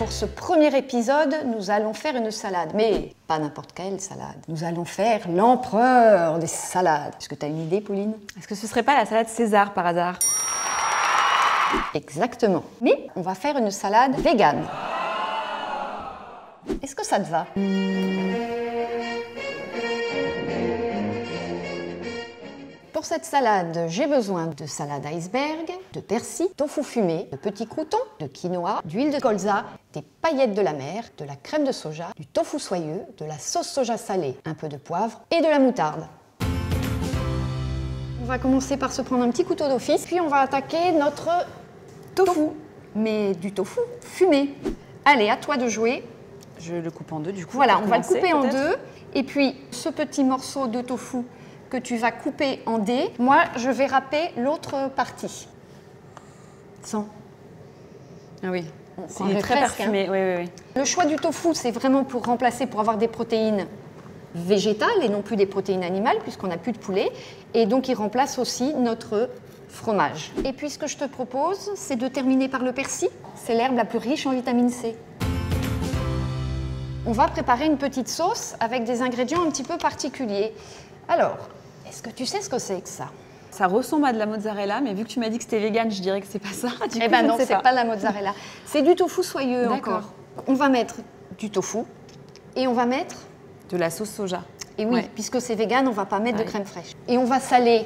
Pour ce premier épisode, nous allons faire une salade, mais pas n'importe quelle salade. Nous allons faire l'empereur des salades. Est-ce que tu as une idée, Pauline? Est-ce que ce serait pas la salade César par hasard? Exactement. Mais on va faire une salade végane. Est-ce que ça te va? Pour cette salade, j'ai besoin de salade iceberg, de persil, tofu fumé, de petits croûtons, de quinoa, d'huile de colza, des paillettes de la mer, de la crème de soja, du tofu soyeux, de la sauce soja salée, un peu de poivre et de la moutarde. On va commencer par se prendre un petit couteau d'office, puis on va attaquer notre tofu. Mais du tofu fumé. Allez, à toi de jouer. Je le coupe en deux du coup. Voilà, on va le couper en deux. Et puis, ce petit morceau de tofu que tu vas couper en dés, moi, je vais râper l'autre partie. Sens. Ah oui, C'est très parfumé. Oui. Le choix du tofu, c'est vraiment pour remplacer, pour avoir des protéines végétales et non plus des protéines animales, puisqu'on n'a plus de poulet. Et donc, il remplace aussi notre fromage. Et puis, ce que je te propose, c'est de terminer par le persil. C'est l'herbe la plus riche en vitamine C. On va préparer une petite sauce avec des ingrédients un petit peu particuliers. Alors, est-ce que tu sais ce que c'est que ça? Ça ressemble à de la mozzarella, mais vu que tu m'as dit que c'était vegan, je dirais que c'est pas ça. Eh ben non, c'est pas de la mozzarella. C'est du tofu soyeux encore. On va mettre du tofu et on va mettre de la sauce soja. Et oui, puisque c'est vegan, on va pas mettre de crème fraîche. Et on va saler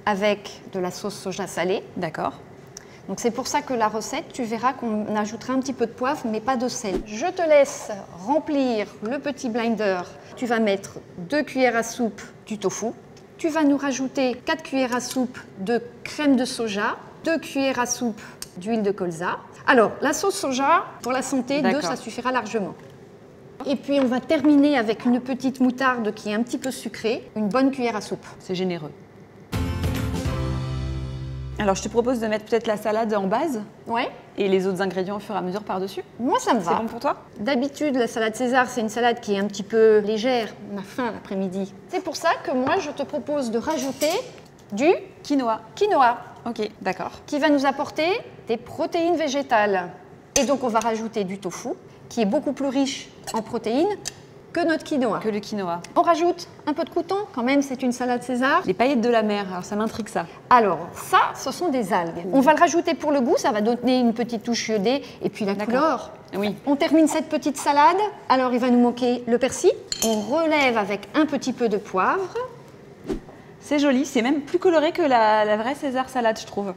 avec de la sauce soja salée. D'accord. Donc c'est pour ça que la recette, tu verras qu'on ajoutera un petit peu de poivre, mais pas de sel. Je te laisse remplir le petit blender. Tu vas mettre 2 cuillères à soupe du tofu. Tu vas nous rajouter 4 cuillères à soupe de crème de soja, 2 cuillères à soupe d'huile de colza. Alors, la sauce soja, pour la santé, 2, ça suffira largement. Et puis on va terminer avec une petite moutarde qui est un petit peu sucrée, une bonne cuillère à soupe. C'est généreux. Alors, je te propose de mettre peut-être la salade en base. Ouais. Et les autres ingrédients au fur et à mesure par-dessus. Moi, ça me va. C'est bon pour toi? D'habitude, la salade César, c'est une salade qui est un petit peu légère. On a faim l'après-midi. C'est pour ça que moi, je te propose de rajouter du quinoa. Ok, d'accord. Qui va nous apporter des protéines végétales. Et donc, on va rajouter du tofu, qui est beaucoup plus riche en protéines que notre quinoa. Que le quinoa. On rajoute un peu de croûton, quand même, c'est une salade César. Les paillettes de la mer, alors ça m'intrigue ça. Alors, ça, ce sont des algues. On va le rajouter pour le goût, ça va donner une petite touche iodée et puis la couleur. Oui. On termine cette petite salade. Alors, il va nous manquer le persil. On relève avec un petit peu de poivre. C'est joli, c'est même plus coloré que la vraie César salade, je trouve.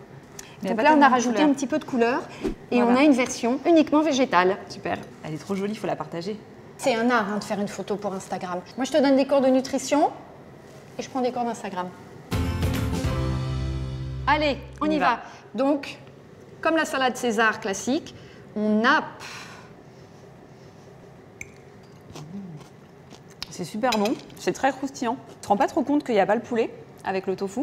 Donc là, on a rajouté un petit peu de couleur et on a une version uniquement végétale. Super, elle est trop jolie, il faut la partager. C'est un art de faire une photo pour Instagram. Moi, je te donne des cours de nutrition et je prends des cours d'Instagram. Allez, on y va. Donc, comme la salade César classique, on nappe. C'est super bon, c'est très croustillant. Tu te rends pas trop compte qu'il n'y a pas le poulet avec le tofu.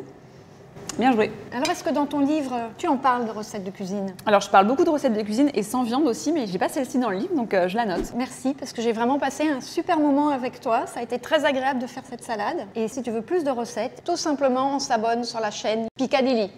Bien joué. Alors, est-ce que dans ton livre, tu en parles de recettes de cuisine? Alors, je parle beaucoup de recettes de cuisine et sans viande aussi, mais j'ai pas celle-ci dans le livre, donc je la note. Merci, parce que j'ai vraiment passé un super moment avec toi. Ça a été très agréable de faire cette salade. Et si tu veux plus de recettes, tout simplement, on s'abonne sur la chaîne Picadilly.